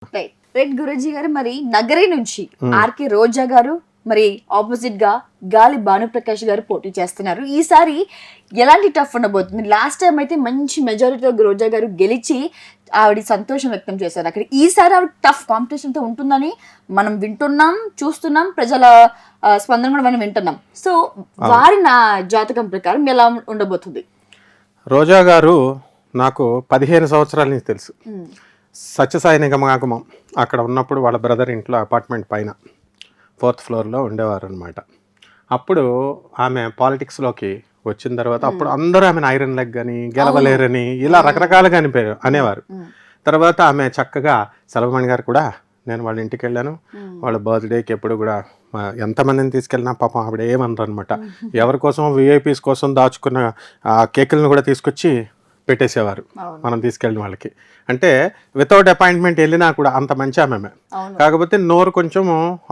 Right right Guruji గారు, మరి నగరి నుంచి ఆర్కే రోజా గారు మరి ఆపోజిట్ గా గాలి భానుప్రకాష్ గారు పోటీ చేస్తున్నారు. ఈసారి ఎలాంటి టఫ్ ఉండబోతుంది? లాస్ట్ టైం అయితే మంచి మెజారిటీతో రోజా గారు గెలిచి ఆవిడ సంతోషం వ్యక్తం చేశారు. అక్కడ ఈసారి ఆవిడ టఫ్ కాంపిటీషన్ తో ఉంటుందని మనం వింటున్నాం, చూస్తున్నాం, ప్రజల స్పందన కూడా మనం వింటున్నాం. సో వారి నా జాతకం ప్రకారం ఎలా ఉండబోతుంది? రోజా గారు నాకు 15 సంవత్సరాల నుంచి తెలుసు. సత్యసాయి నిగమాగమం అక్కడ ఉన్నప్పుడు వాళ్ళ బ్రదర్ ఇంట్లో అపార్ట్మెంట్ పైన 4th ఫ్లోర్లో ఉండేవారు అనమాట. అప్పుడు ఆమె పాలిటిక్స్లోకి వచ్చిన తర్వాత అప్పుడు అందరూ ఆమెను ఐరన్ లెగ్ అని, గెలవలేరని, ఇలా రకరకాలుగా అనేవారు. తర్వాత ఆమె చక్కగా సెలవుమణి గారు కూడా, నేను వాళ్ళ ఇంటికి వెళ్ళాను, వాళ్ళ బర్త్డేకి ఎప్పుడు కూడా ఎంతమందిని తీసుకెళ్ళినా పాపం ఆవిడ ఏమన్నారు అనమాట. ఎవరి కోసం విఐపీస్ కోసం దాచుకున్న కేకులను కూడా తీసుకొచ్చి పెట్టేసేవారు మనం తీసుకెళ్ళిన వాళ్ళకి. అంటే వితౌట్ అపాయింట్మెంట్ వెళ్ళినా కూడా అంత మంచి ఆమె. కాకపోతే నోరు కొంచెం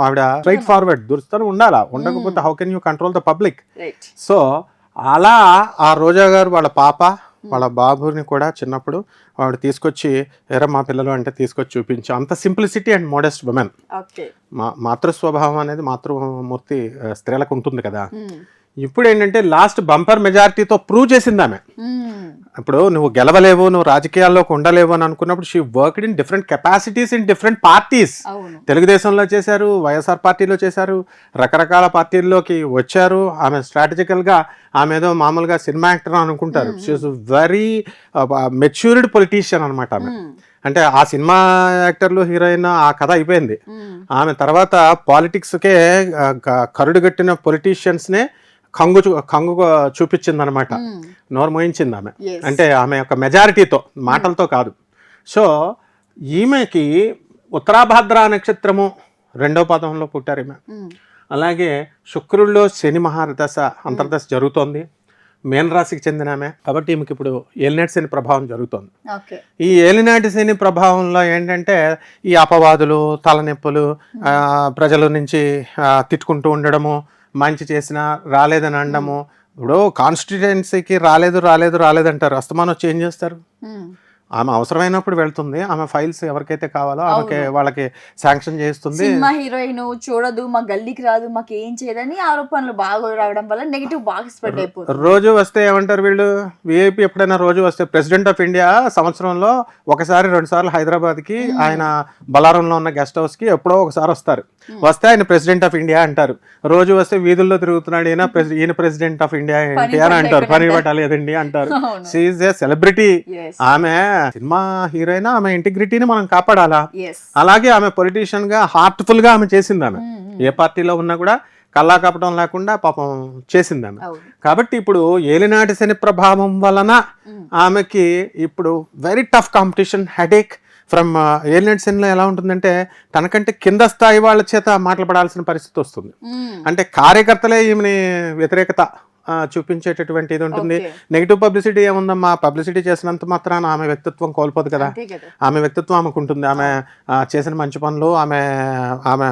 ఆవిడ స్ట్రైట్ ఫార్వర్డ్ దురుస్తూ ఉండాలా, ఉండకపోతే how can you control the public? So అలా ఆ రోజా గారు వాళ్ళ పాప వాళ్ళ బాబుని కూడా చిన్నప్పుడు ఆవిడ తీసుకొచ్చి ఎరా మా పిల్లలు అంటే తీసుకొచ్చి చూపించు. అంత సింప్లిసిటీ అండ్ మోడెస్ట్ ఉమెన్. మాతృస్వభావం అనేది మాతృమూర్తి స్త్రీలకు ఉంటుంది కదా. ఇప్పుడు ఏంటంటే లాస్ట్ బంపర్ మెజారిటీతో ప్రూవ్ చేసింది ఆమె. ఇప్పుడు నువ్వు గెలవలేవు, నువ్వు రాజకీయాల్లోకి ఉండలేవు అని అనుకున్నప్పుడు she worked in different capacities in different parties. తెలుగుదేశంలో చేశారు, వైఎస్ఆర్ పార్టీలో చేశారు, రకరకాల పార్టీల్లోకి వచ్చారు. ఆమె స్ట్రాటజికల్గా ఆమె ఏదో మామూలుగా సినిమా యాక్టర్ అనుకుంటారు. షీఈస్ వెరీ మెచ్యూర్డ్ పొలిటీషియన్ అనమాట ఆమె. అంటే ఆ సినిమా యాక్టర్లు, హీరోయిన్ ఆ కథ అయిపోయింది. ఆమె తర్వాత పాలిటిక్స్కే కరుడుగట్టిన పొలిటీషియన్స్నే కంగు చూపించింది అనమాట, నోరు మోయించింది ఆమె. అంటే ఆమె యొక్క మెజారిటీతో, మాటలతో కాదు. సో ఈమెకి ఉత్తరాభాద్ర నక్షత్రము 2వ పాదంలో పుట్టారు ఈమె. అలాగే శుక్రుల్లో శని మహాదశ అంతర్దశ జరుగుతోంది. మీనరాశికి చెందిన ఆమె కాబట్టి ఈమెకి ఇప్పుడు ఏలినాటి శని ప్రభావం జరుగుతోంది. ఈ ఏలినాటి శని ప్రభావంలో ఏంటంటే ఈ అపవాదులు, తలనొప్పులు, ప్రజల నుంచి తిట్టుకుంటూ ఉండడము, మంచి చేసినా రాలేదని అనడము. ఇప్పుడు కాన్స్టిట్యుయెన్సీకి రాలేదు అంటారు, అస్తమానం వచ్చి ఏం చేస్తారు? ఆమె అవసరమైనప్పుడు వెళ్తుంది, ఆమె ఫైల్స్ ఎవరికైతే కావాలో ఆమెకి వాళ్ళకి శాంక్షన్ చేస్తుంది. సినిమా హీరోయిన్ చూడదు, మా గల్లీకి రాదు, మాకు ఏం చేయదని ఆరోపణలు బాగా రావడం వల్ల నెగిటివ్ బాగా స్ప్రెడ్ అయిపోతుంది. రోజు వస్తే ఏమంటారు వీళ్ళు, విఐపి ఎప్పుడైనా రోజు వస్తే ప్రెసిడెంట్ ఆఫ్ ఇండియా సంవత్సరంలో 1-2 సార్లు హైదరాబాద్కి ఆయన బలారంలో ఉన్న గెస్ట్ హౌస్కి ఎప్పుడో ఒకసారి వస్తారు. వస్తే ఆయన ప్రెసిడెంట్ ఆఫ్ ఇండియా అంటారు. రోజు వస్తే వీధుల్లో తిరుగుతున్నాడు, ఈయన ప్రెసిడెంట్ ఆఫ్ ఇండియా ఏంటి అని అంటారు, పని పట్టలేదండి అంటారు. She is a celebrity. ఆమె సినిమా హీరోయిన్, ఆమె ఇంటిగ్రిటీని మనం కాపాడాలా. అలాగే ఆమె పొలిటీషియన్ గా హార్ట్ఫుల్ గా ఆమె చేసింది. ఆమె ఏ పార్టీలో ఉన్నా కూడా కల్లా కపటం లేకుండా పాపం చేసింది ఆమె. కాబట్టి ఇప్పుడు ఏలినాటి శని ప్రభావం వలన ఆమెకి ఇప్పుడు very tough competition, headache from ఏలినాటి శనిలో ఎలా ఉంటుందంటే తనకంటే కింద స్థాయి వాళ్ళ చేత మాటలు పడాల్సిన పరిస్థితి వస్తుంది. అంటే కార్యకర్తలే ఈమెని వ్యతిరేకత చూపించేటటువంటి ఇది ఉంటుంది. నెగిటివ్ పబ్లిసిటీ ఏముందమ్మా, పబ్లిసిటీ చేసినంత మాత్రాన ఆమె వ్యక్తిత్వం కోల్పోదు కదా. ఆమె వ్యక్తిత్వం ఆమెకు ఉంటుంది, ఆమె చేసిన మంచి పనులు, ఆమె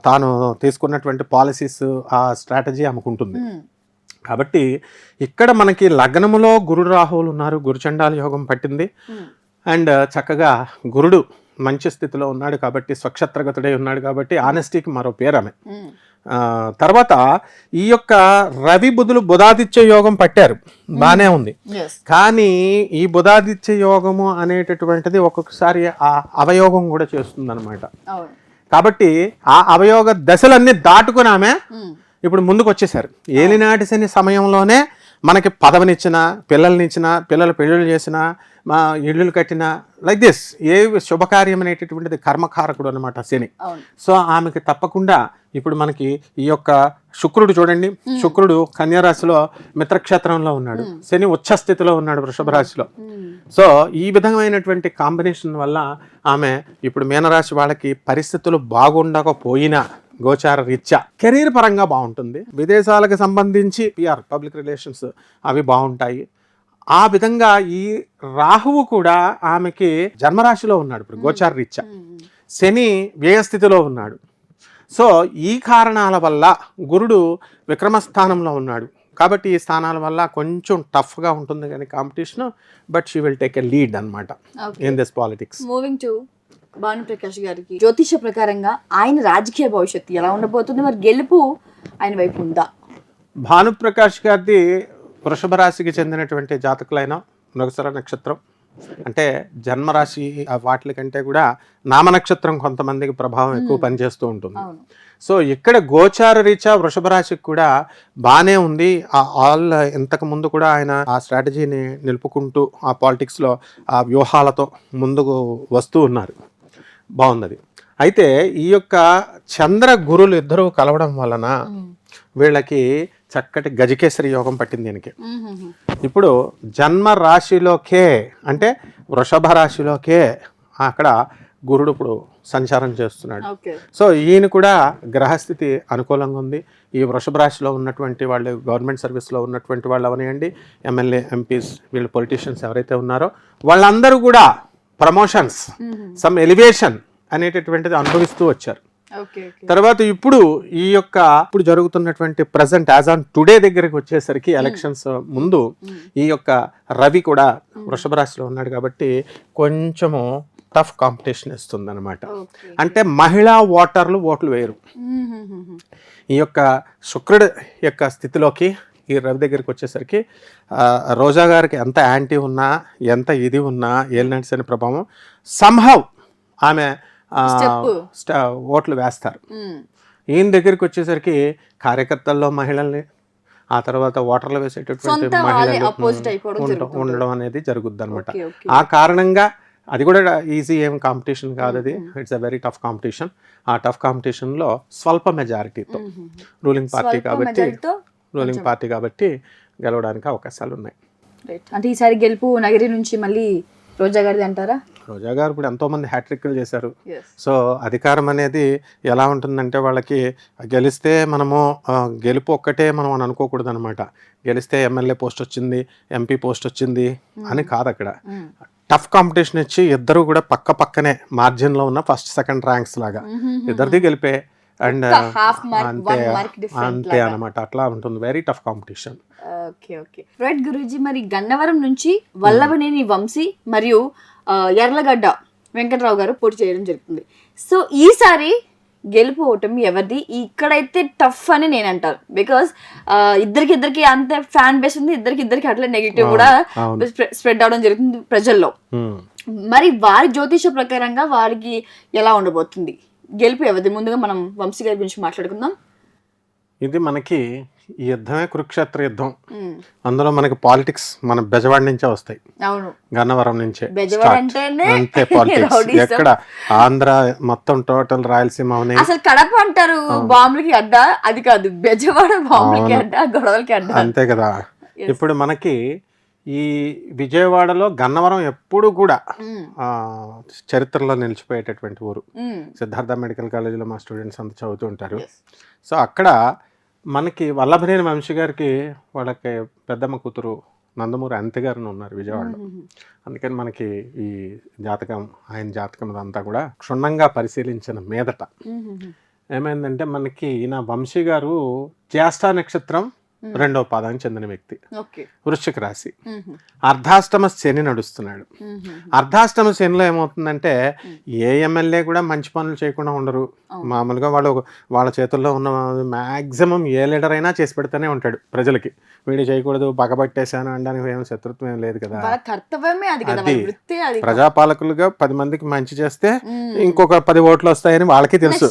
తాను తీసుకున్నటువంటి పాలసీస్, ఆ స్ట్రాటజీ ఆమెకు ఉంటుంది. కాబట్టి ఇక్కడ మనకి లగ్నములో గురు రాహువులు ఉన్నారు, గురుచండాల యోగం పట్టింది. అండ్ చక్కగా గురుడు మంచి స్థితిలో ఉన్నాడు కాబట్టి, స్వక్షత్రగతుడై ఉన్నాడు కాబట్టి ఆనెస్టీకి మరో పేరు ఆమె. తర్వాత ఈ యొక్క రవి బుధులు బుధాదిత్య యోగం పట్టారు, బానే ఉంది. కానీ ఈ బుధాదిత్య యోగము అనేటటువంటిది ఒక్కొక్కసారి ఆ అవయోగం కూడా చేస్తుంది అనమాట. కాబట్టి ఆ అవయోగ దశలన్నీ దాటుకుని ఆమె ఇప్పుడు ముందుకు వచ్చేసారు. ఏలినాటి శని సమయంలోనే మనకి పదవినిచ్చిన, పిల్లల్నిచ్చిన, పిల్లలు పెళ్ళిళ్ళు చేసిన, మా ఇళ్ళు కట్టిన, లైక్ దిస్ ఏ శుభకార్యం అనేటటువంటిది కర్మకారకుడు అనమాట శని. సో ఆమెకి తప్పకుండా ఇప్పుడు మనకి ఈ యొక్క శుక్రుడు చూడండి, శుక్రుడు కన్యారాశిలో మిత్రక్షేత్రంలో ఉన్నాడు, శని ఉచ్చ స్థితిలో ఉన్నాడు వృషభ రాశిలో. సో ఈ విధమైనటువంటి కాంబినేషన్ వల్ల ఆమె ఇప్పుడు మీనరాశి వాళ్ళకి పరిస్థితులు బాగుండకపోయినా గోచార రీత్యా కెరీర్ పరంగా బాగుంటుంది. విదేశాలకు సంబంధించి పిఆర్, పబ్లిక్ రిలేషన్స్ అవి బాగుంటాయి. ఆ విధంగా ఈ రాహువు కూడా ఆమెకి జన్మరాశిలో ఉన్నాడు ఇప్పుడు గోచార రీత్యా, శని వ్యయస్థితిలో ఉన్నాడు. సో ఈ కారణాల వల్ల గురుడు విక్రమస్థానంలో ఉన్నాడు కాబట్టి ఈ స్థానాల వల్ల కొంచెం టఫ్గా ఉంటుంది కానీ competition, but she will take a lead అనమాట in this politics. Moving to Bhanuprakash గారికి జ్యోతిష ప్రకారంగా ఆయన రాజకీయ భవిష్యత్తు ఎలా ఉండబోతుంది, మరి గెలుపు ఆయన వైపు ఉందా? భానుప్రకాష్ గారిది వృషభ రాశికి చెందినటువంటి జాతకులైన మృగశిర నక్షత్రం, అంటే జన్మరాశి వాటి కంటే కూడా నామ నక్షత్రం కొంతమందికి ప్రభావం ఎక్కువ పనిచేస్తూ ఉంటుంది. సో ఇక్కడ గోచార రీత్యా వృషభ రాశికి కూడా బాగానే ఉంది. ఆల్ ఇంతకు ముందు కూడా ఆయన ఆ స్ట్రాటజీని నిలుపుకుంటూ ఆ పాలిటిక్స్లో ఆ వ్యూహాలతో ముందుకు వస్తూ ఉన్నారు. బాగున్నది. అయితే ఈ యొక్క చంద్ర గురులు ఇద్దరూ కలవడం వలన వీళ్ళకి చక్కటి గజకేసరి యోగం పట్టింది దీనికి. ఇప్పుడు జన్మ రాశిలోకే అంటే వృషభ రాశిలోకే అక్కడ గురుడు ఇప్పుడు సంచారం చేస్తున్నాడు. సో ఈయన కూడా గ్రహస్థితి అనుకూలంగా ఉంది. ఈ వృషభ రాశిలో ఉన్నటువంటి వాళ్ళు గవర్నమెంట్ సర్వీస్లో ఉన్నటువంటి వాళ్ళు అవనియండి, ఎమ్మెల్యే ఎంపీస్ వీళ్ళు పొలిటీషియన్స్ ఎవరైతే ఉన్నారో వాళ్ళందరూ కూడా ప్రమోషన్స్, సమ్ ఎలివేషన్ అనేటటువంటిది అనుభవిస్తూ వచ్చారు. తర్వాత ఇప్పుడు ఈ యొక్క ఇప్పుడు జరుగుతున్నటువంటి ప్రజెంట్ యాజ్ ఆన్ టుడే దగ్గరికి వచ్చేసరికి ఎలక్షన్స్ ముందు ఈ యొక్క రవి కూడా వృషభ రాశిలో ఉన్నాడు కాబట్టి కొంచెము టఫ్ కాంపిటీషన్ ఇస్తుంది అనమాట. అంటే మహిళా ఓట్లు వేయరు. ఈ యొక్క శుక్రుడు యొక్క స్థితిలోకి ఈ రవి దగ్గరికి వచ్చేసరికి రోజా గారికి ఎంత యాంటీ ఉన్నా ఎంత ఇది ఉన్నా ఏలినాటి శని ప్రభావం సంహవ్ ఆమె ఓట్లు వేస్తారు. ఈయన దగ్గరికి వచ్చేసరికి కార్యకర్తల్లో మహిళల్ని, ఆ తర్వాత ఓటర్లు వేసేటటువంటి మహిళలు ఉండడం అనేది జరుగుద్ది అనమాట. ఆ కారణంగా అది కూడా ఈజీ ఏం కాంపిటీషన్ కాదు, అది it's a very tough competition. ఆ టఫ్ కాంపిటీషన్లో స్వల్ప మెజారిటీతో రూలింగ్ పార్టీ కాబట్టి గెలవడానికి అవకాశాలు ఉన్నాయి. అంటే ఈసారి గెలుపు నగరి నుంచి మళ్ళీ రోజా గారిది అంటారా? రోజా గారు ఇప్పుడు ఎంతోమంది హ్యాట్రిక్లు చేశారు. సో అధికారం అనేది ఎలా ఉంటుందంటే వాళ్ళకి గెలిస్తే మనము గెలుపు ఒక్కటే మనం అని అనుకోకూడదు అనమాట. గెలిస్తే ఎమ్మెల్యే పోస్ట్ వచ్చింది, ఎంపీ పోస్ట్ వచ్చింది అని కాదు. అక్కడ టఫ్ కాంపిటీషన్ ఇచ్చి ఇద్దరు కూడా పక్క పక్కనే మార్జిన్లో ఉన్న ఫస్ట్ సెకండ్ ర్యాంక్స్ లాగా ఇద్దరిది గెలిపే అండ్ అంతే అనమాట. అట్లా ఉంటుంది, very tough competition. Right Guruji, మరి గన్నవరం నుంచి వల్లభనేని వంశీ మరియు ఎర్లగడ్డ వెంకట్రావు గారు పోటీ చేయడం జరుగుతుంది. సో ఈసారి గెలుపు ఓటమి ఎవరిది? ఇక్కడైతే టఫ్ అని నేను అంటాను. బికాస్ ఇద్దరికి అంతే ఫ్యాన్ బేస్ ఉంది, ఇద్దరికి అట్లా నెగిటివ్ కూడా స్ప్రెడ్ అవడం జరుగుతుంది ప్రజల్లో. మరి వారి జ్యోతిష ప్రకారంగా వారికి ఎలా ఉండబోతుంది, గెలుపు ఎవరిది? ముందుగా మనం వంశీ గారి గురించి మాట్లాడుకుందాం. ఇది మనకి ఈ యుద్ధమే కురుక్షేత్ర యుద్ధం. అందులో మనకి పాలిటిక్స్ మన బెజవాడ నుంచే వస్తాయి, గన్నవరం నుంచే అంతే పాలిటిక్స్. ఎక్కడ ఆంధ్ర మొత్తం టోటల్ రాయలసీమ అసలు కడప అంటారు బాంబులకి అడ్డ, అది కాదు బెజవాడ బాంబులకి అడ్డ, గొడవలకి అడ్డ, అంతే కదా. ఇప్పుడు మనకి ఈ విజయవాడలో గన్నవరం ఎప్పుడు కూడా చరిత్రలో నిలిచిపోయేటటువంటి ఊరు. సిద్ధార్థ మెడికల్ కాలేజీలో మా స్టూడెంట్స్ అంతా చదువుతూ ఉంటారు. సో అక్కడ మనకి వల్లభనేని వంశీ గారికి వాళ్ళకి పెద్దమ్మ కూతురు నందమూరి అంతి గారిని ఉన్నారు విజయవాడలో. అందుకని మనకి ఈ జాతకం, ఆయన జాతకం అదంతా కూడా క్షుణ్ణంగా పరిశీలించిన మీదట ఏమైందంటే మనకి ఈయన వంశీ గారు జ్యేష్ఠ నక్షత్రం 2వ పాదానికి చెందిన వ్యక్తి, వృశ్చిక రాశి. అర్ధాష్టమ శని నడుస్తున్నాడు. అర్ధాష్టమ శనిలో ఏమవుతుందంటే ఏ ఎమ్మెల్యే కూడా మంచి పనులు చేయకుండా ఉండరు. మామూలుగా వాళ్ళ చేతుల్లో ఉన్న మ్యాక్సిమం ఏ లీడర్ అయినా చేసి పెడితేనే ఉంటాడు ప్రజలకి. వీడు చేయకూడదు పగబట్టేశాను అనడానికి ఏం శత్రుత్వం ఏం లేదు కదా. అది ప్రజాపాలకులుగా 10 మందికి మంచి చేస్తే ఇంకొక 10 ఓట్లు వస్తాయని వాళ్ళకి తెలుసు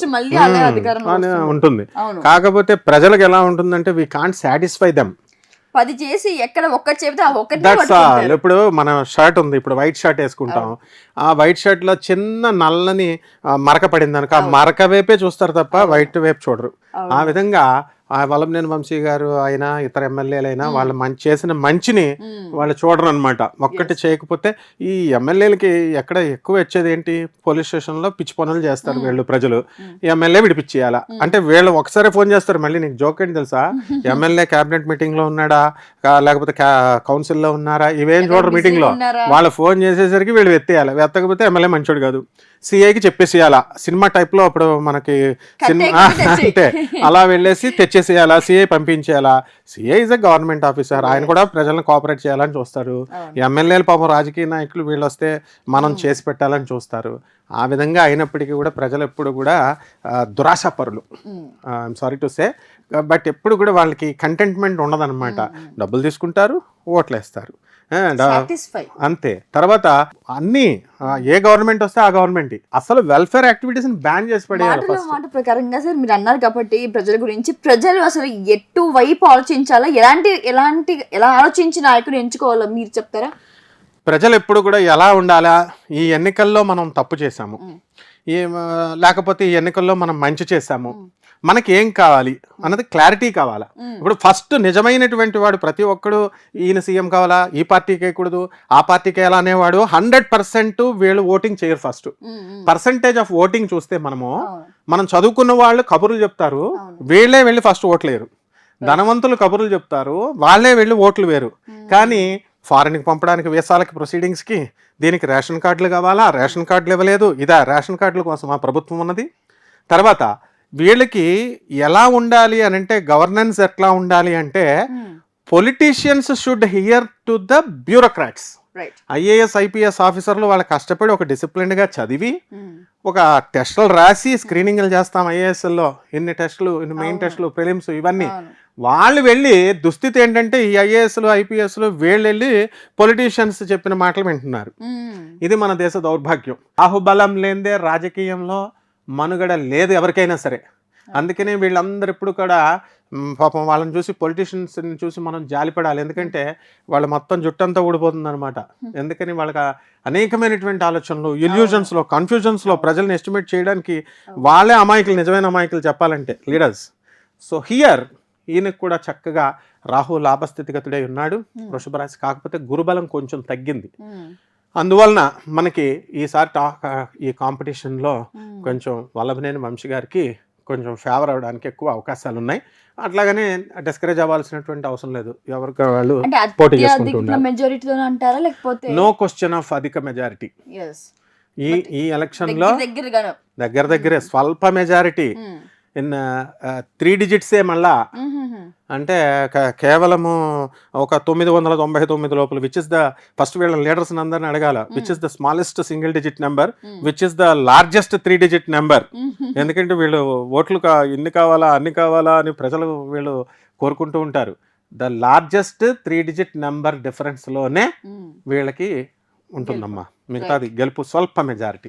ఉంటుంది. కాకపోతే ప్రజలకు ఎలా ఉంటుందంటే వి కాంట్ సాటిస్ఫై దెమ్. 10 చేసి ఎక్కడ ఒక్కటి చెబితే ఆ ఒక్కటి. That's all. ఇప్పుడు మన షర్ట్ ఉంది, ఇప్పుడు వైట్ షర్ట్ వేసుకుంటాం. ఆ వైట్ షర్ట్ లో చిన్న నల్లని మరక పడింది అనుకో, ఆ మరక వైపే చూస్తారు తప్ప వైట్ వైపు చూడరు. ఆ విధంగా వల్లభనేని వంశీ గారు అయినా ఇతర ఎమ్మెల్యేలైనా వాళ్ళు చేసిన మంచిని వాళ్ళు చూడరు అనమాట. ఒక్కటి చేయకపోతే ఈ ఎమ్మెల్యేలకి ఎక్కడ ఎక్కువ వచ్చేది ఏంటి, పోలీస్ స్టేషన్లో పిచ్చి పనులు చేస్తారు వీళ్ళు ప్రజలు. ఎమ్మెల్యే విడిపించేయాలా అంటే వీళ్ళు ఒకసారి ఫోన్ చేస్తారు. మళ్ళీ నీకు జోక్ ఏంటి తెలుసా, ఎమ్మెల్యే క్యాబినెట్ మీటింగ్ లో ఉన్నాడా లేకపోతే కౌన్సిల్లో ఉన్నారా ఇవేం చూడరు. మీటింగ్ లో వాళ్ళు ఫోన్ చేసేసరికి వీళ్ళు ఎత్తేయాలి, ఎత్తకపోతే ఎమ్మెల్యే మంచోడు కాదు. సిఐకి చెప్పేసేయాలా సినిమా టైప్ లో అప్పుడు మనకి సినిమా అంటే అలా వెళ్ళేసి తెచ్చేసేయాలా, సిఐ పంపించేయాలా. CI is a government officer, ఆయన కూడా ప్రజలను కోఆపరేట్ చేయాలని చూస్తారు. ఎమ్మెల్యేలు పాపం రాజకీయ నాయకులు వీళ్ళు వస్తే మనం చేసి పెట్టాలని చూస్తారు. ఆ విధంగా అయినప్పటికీ కూడా ప్రజలు ఎప్పుడు కూడా దురాశపరులు, I'm sorry to say, but ఎప్పుడు కూడా వాళ్ళకి కంటెంట్మెంట్ ఉండదన్నమాట. డబ్బులు తీసుకుంటారు, ఓట్లేస్తారు, అంతే. తర్వాత అన్ని ఏ గవర్నమెంట్ వస్తే ఆ గవర్నమెంట్ అసలు వెల్ఫేర్ యాక్టివిటీస్ బ్యాన్ చేసి పడేయాలి. మాట ప్రకారంగా సార్ మీరు అన్నారు కాబట్టి ప్రజల గురించి, ప్రజలు అసలు ఎటు వైపు ఆలోచించాలా, ఎలా ఆలోచించి నాయకుడు ఎంచుకోవాలో మీరు చెప్తారా? ప్రజలు ఎప్పుడు కూడా ఎలా ఉండాలా, ఈ ఎన్నికల్లో మనం తప్పు చేశాము, లేకపోతే ఈ ఎన్నికల్లో మనం మంచి చేశాము, మనకి ఏం కావాలి అన్నది క్లారిటీ కావాలా. ఇప్పుడు ఫస్ట్ నిజమైనటువంటి వాడు ప్రతి ఒక్కడు ఈయన సీఎం కావాలా, ఈ పార్టీకి వేయకూడదు, ఆ పార్టీకి వేయాలా అనేవాడు 100% వీళ్ళు ఓటింగ్ చేయరు. ఫస్ట్ పర్సంటేజ్ ఆఫ్ ఓటింగ్ చూస్తే మనం చదువుకున్న వాళ్ళు కబుర్లు చెప్తారు, వీళ్ళే వెళ్ళి ఫస్ట్ ఓట్లు వేయరు. ధనవంతులు కబుర్లు చెప్తారు, వాళ్ళే వెళ్ళి ఓట్లు వేరు. కానీ ఫారెన్కి పంపడానికి, వీసాలకి, ప్రొసీడింగ్స్కి, దీనికి రేషన్ కార్డులు కావాలా, రేషన్ కార్డులు ఇవ్వలేదు, ఇదా రేషన్ కార్డుల కోసం ఆ ప్రభుత్వం ఉన్నది. తర్వాత వీళ్ళకి ఎలా ఉండాలి అని అంటే, గవర్నెన్స్ ఎట్లా ఉండాలి అంటే, politicians should here to the bureaucrats. IAS IPS ఆఫీసర్లు వాళ్ళు కష్టపడి ఒక డిసిప్లిన్డ్గా చదివి ఒక టెస్టులు రాసి స్క్రీనింగ్లు చేస్తాం ఐఏఎస్లో, ఇన్ని టెస్టులు, ఇన్ని మెయిన్ టెస్టులు, ప్రిలిమ్స్, ఇవన్నీ. వాళ్ళు వెళ్ళి దుస్థితి ఏంటంటే ఈ ఐఏఎస్లు ఐపీఎస్లు వీళ్ళు వెళ్ళి పొలిటీషియన్స్ చెప్పిన మాటలు వింటున్నారు. ఇది మన దేశ దౌర్భాగ్యం. బాహుబలం లేదే రాజకీయంలో మనుగడ లేదు ఎవరికైనా సరే. అందుకనే వీళ్ళందరూ ఇప్పుడు కూడా పాపం వాళ్ళని చూసి, పొలిటీషియన్స్ని చూసి మనం జాలిపడాలి. ఎందుకంటే వాళ్ళు మొత్తం జుట్టంతా ఊడిపోతుంది అనమాట. ఎందుకని వాళ్ళకి అనేకమైనటువంటి ఆలోచనలు, ఇల్యూజన్స్లో, కన్ఫ్యూజన్స్లో ప్రజల్ని ఎస్టిమేట్ చేయడానికి వాళ్ళే అమాయకులు, నిజమైన అమాయకులు చెప్పాలంటే లీడర్స్. సో హియర్ ఈయనకు కూడా చక్కగా రాహు లాభస్థితిగతుడై ఉన్నాడు, వృషభ రాశి. కాకపోతే గురుబలం కొంచెం తగ్గింది. అందువలన మనకి ఈసారి ఈ కాంపిటీషన్లో కొంచెం వల్లభనేని వంశీ గారికి కొంచెం ఫేవర్ అవడానికి ఎక్కువ అవకాశాలు ఉన్నాయి. అట్లాగనే డిస్కరేజ్ అవ్వాల్సినటువంటి అవసరం లేదు, ఎవరికి వాళ్ళు పోటీ చేసుకుంటున్నారు. నో క్వశ్చన్ ఆఫ్ అధిక మెజారిటీ. ఈ ఎలక్షన్ లో దగ్గరే స్వల్ప మెజారిటీ ఇన్ 3 digits మళ్ళా. అంటే కేవలము ఒక 999 లోపల, విచ్ ఇస్ ద ఫస్ట్ వీళ్ళ లీడర్స్ అందరిని అడగాల, which is the smallest single digit number, which is the largest 3 digit number. ఎందుకంటే వీళ్ళు ఓట్లు ఇన్ని కావాలా అన్ని కావాలా అని ప్రజలు వీళ్ళు కోరుకుంటూ ఉంటారు. The largest 3 digit number difference లోనే వీళ్ళకి ఉంటుందమ్మా, మిగతాది గెలుపు స్వల్ప మెజారిటీ.